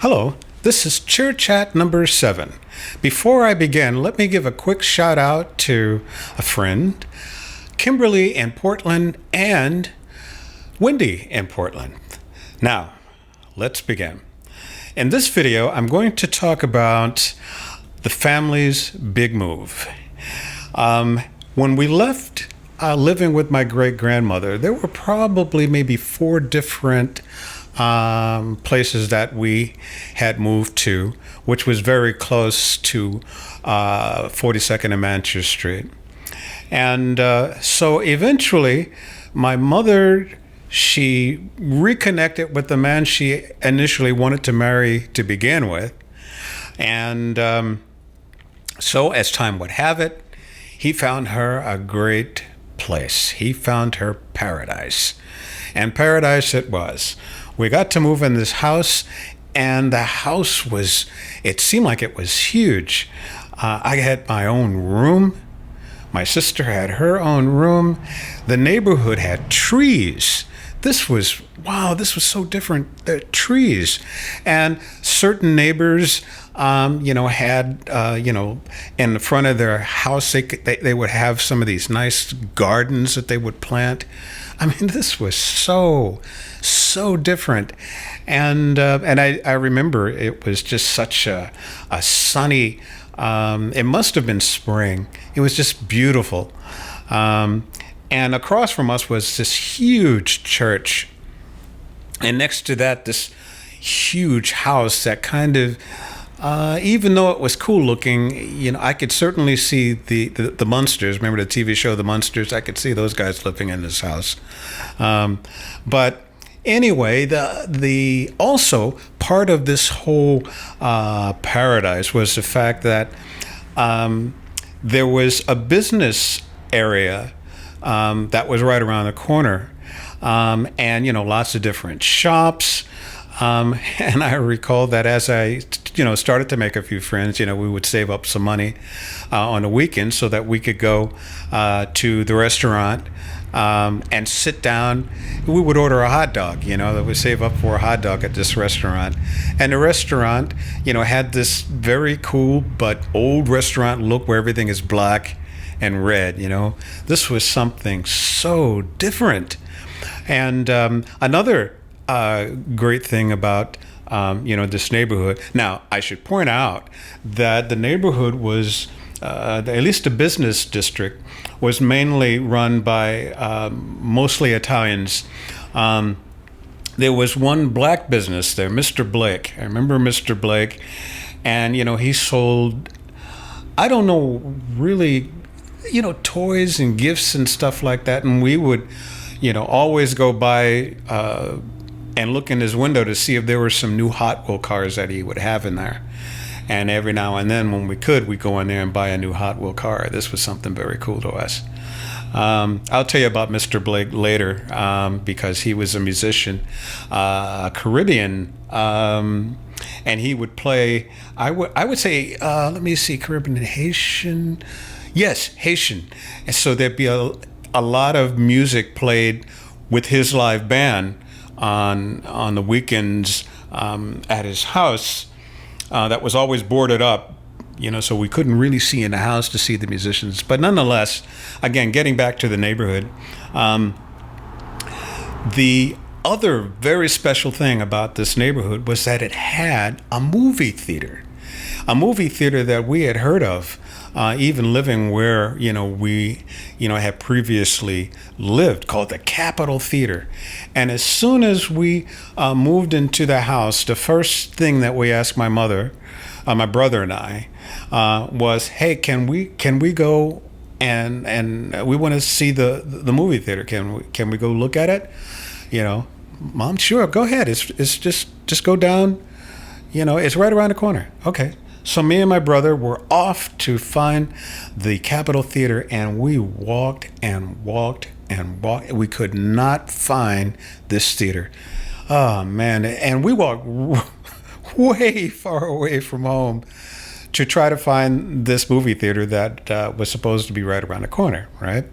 Hello, this is Cheer Chat number 7. Before I begin, let me give a quick shout out to a friend, Kimberly in Portland, and Wendy in Portland. Now, let's begin. In this video, I'm going to talk about the family's big move. When we left living with my great-grandmother, there were probably maybe 4 different places that we had moved to, which was very close to 42nd and Manchester Street. And so eventually, my mother, she reconnected with the man she initially wanted to marry to begin with. And so as time would have it, he found her a great place. He found her paradise. And paradise it was. We got to move in this house, and the house it seemed like it was huge. I had my own room. My sister had her own room. The neighborhood had trees. This was so different. The trees. And certain neighbors, had, in the front of their house, they would have some of these nice gardens that they would plant. I mean, this was so different. And I remember it was just such a sunny, it must have been spring. It was just beautiful. And across from us was this huge church. And next to that, this huge house that kind of, even though it was cool looking, I could certainly see the Munsters. Remember the TV show, The Munsters? I could see those guys living in this house. But anyway, the also part of this whole paradise was the fact that there was a business area that was right around the corner, and lots of different shops. And I recall that as I, started to make a few friends, we would save up some money on the weekends so that we could go to the restaurant and sit down. We would order a hot dog, that would save up for a hot dog at this restaurant. And the restaurant, had this very cool but old restaurant look where everything is black and red, This was something so different. And another great thing about this neighborhood. Now, I should point out that the neighborhood was, at least the business district, was mainly run by mostly Italians. There was one black business there, Mr. Blake. I remember Mr. Blake, and he sold, I don't know, really, toys and gifts and stuff like that. And we would, always go by and look in his window to see if there were some new Hot Wheel cars that he would have in there. And every now and then when we could, we'd go in there and buy a new Hot Wheel car. This was something very cool to us. I'll tell you about Mr. Blake later because he was a musician, Caribbean, and he would play, I would say, let me see, Caribbean and Haitian. Yes, Haitian. And so there'd be a lot of music played with his live band on the weekends at his house that was always boarded up, so we couldn't really see in the house to see the musicians. But nonetheless, again, getting back to the neighborhood, the other very special thing about this neighborhood was that it had a movie theater that we had heard of, even living where, we, had previously lived, called the Capitol Theater. And as soon as we moved into the house, the first thing that we asked my mother, my brother and I, was, hey, can we go and we want to see the movie theater. Can we go look at it? Mom, sure, go ahead. It's just go down, it's right around the corner. Okay. So me and my brother were off to find the Capitol Theater, and we walked and walked and walked. We could not find this theater. Oh, man. And we walked way far away from home to try to find this movie theater that was supposed to be right around the corner, right?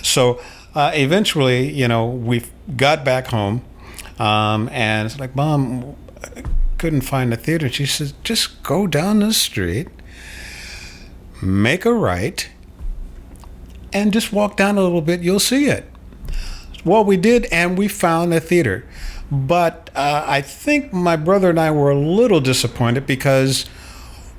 So eventually, we got back home, and it's like, Mom, couldn't find a theater. She said, just go down the street, make a right, and just walk down a little bit. You'll see it. Well, we did, and we found a theater. But I think my brother and I were a little disappointed because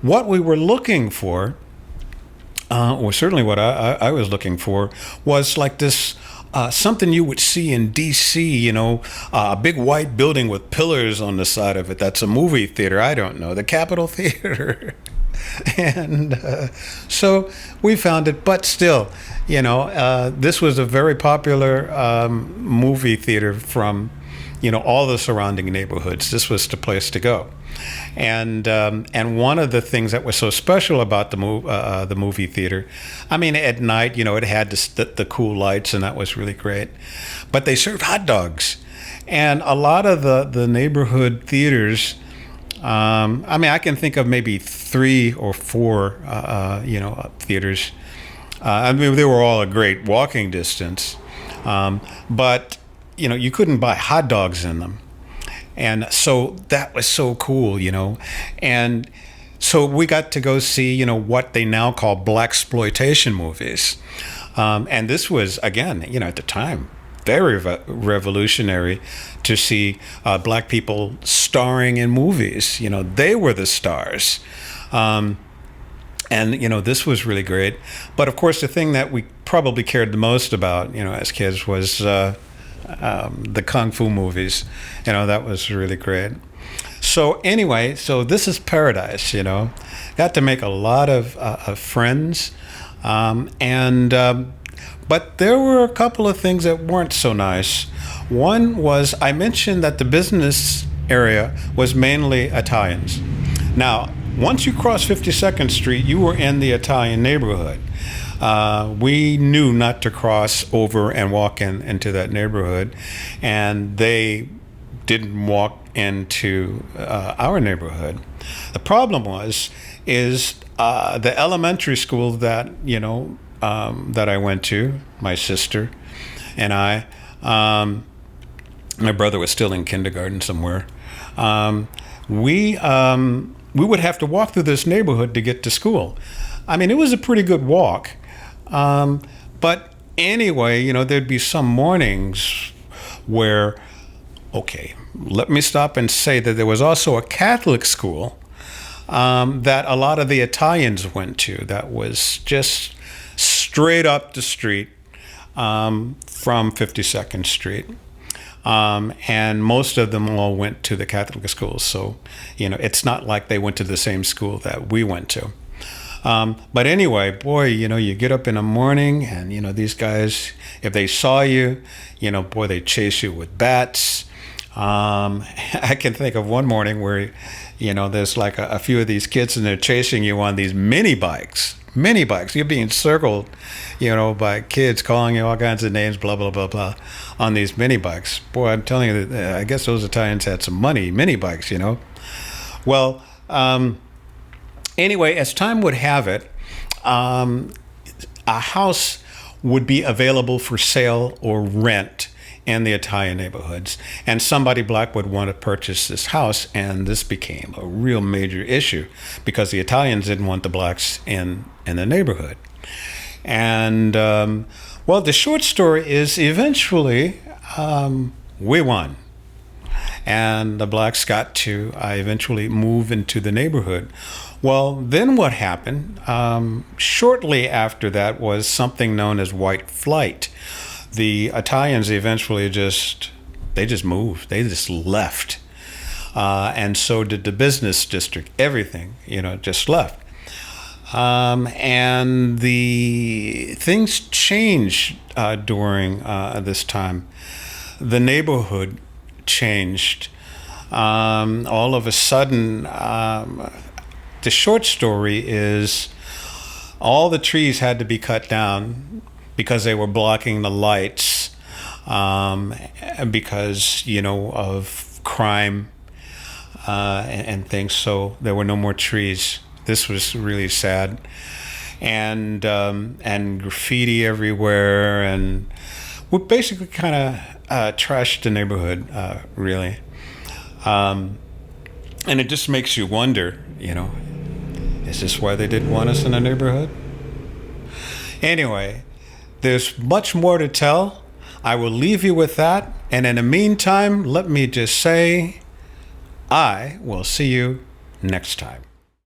what we were looking for, or certainly what I was looking for, was like this something you would see in D.C., a big white building with pillars on the side of it. That's a movie theater. I don't know, the Capitol Theater. And so we found it, but still, this was a very popular movie theater from, all the surrounding neighborhoods. This was the place to go. And one of the things that was so special about the movie theater, I mean, at night, it had the cool lights, and that was really great. But they served hot dogs, and a lot of the neighborhood theaters. I mean, I can think of maybe 3 or 4, theaters. I mean, they were all a great walking distance, but you couldn't buy hot dogs in them. And so that was so cool, and so we got to go see, what they now call blaxploitation movies. And this was, again, at the time, very revolutionary to see black people starring in movies. They were the stars. And, this was really great. But of course, the thing that we probably cared the most about, as kids was the Kung Fu movies. That was really great. So anyway, so this is paradise, Got to make a lot of friends. But there were a couple of things that weren't so nice. One was, I mentioned that the business area was mainly Italians. Now, once you crossed 52nd Street, you were in the Italian neighborhood. We knew not to cross over and walk into that neighborhood, and they didn't walk into our neighborhood. The problem is the elementary school that that I went to, my sister and I. My brother was still in kindergarten somewhere. We would have to walk through this neighborhood to get to school. I mean, it was a pretty good walk. But anyway, there'd be some mornings where, okay, let me stop and say that there was also a Catholic school that a lot of the Italians went to that was just straight up the street from 52nd Street. And most of them all went to the Catholic schools. So, it's not like they went to the same school that we went to. But anyway, boy, you get up in the morning and, these guys, if they saw you, boy, they chase you with bats. I can think of one morning where, there's like a few of these kids and they're chasing you on these mini bikes. You're being circled, by kids calling you all kinds of names, blah, blah, blah, blah, on these mini bikes. Boy, I'm telling you, that I guess those Italians had some money, mini bikes, Well, anyway, as time would have it, a house would be available for sale or rent in the Italian neighborhoods, and somebody black would want to purchase this house, and this became a real major issue because the Italians didn't want the blacks in the neighborhood. And well, the short story is eventually we won, and the blacks got to eventually move into the neighborhood. Well, then what happened shortly after that was something known as white flight. The Italians eventually just moved. They just left. And so did the business district. Everything, just left. And the things changed during this time. The neighborhood changed. All of a sudden, the short story is all the trees had to be cut down because they were blocking the lights, because, of crime and things. So there were no more trees. This was really sad. And graffiti everywhere. And we basically kind of trashed the neighborhood, really. And it just makes you wonder, is this why they didn't want us in the neighborhood? Anyway, there's much more to tell. I will leave you with that. And in the meantime, let me just say, I will see you next time.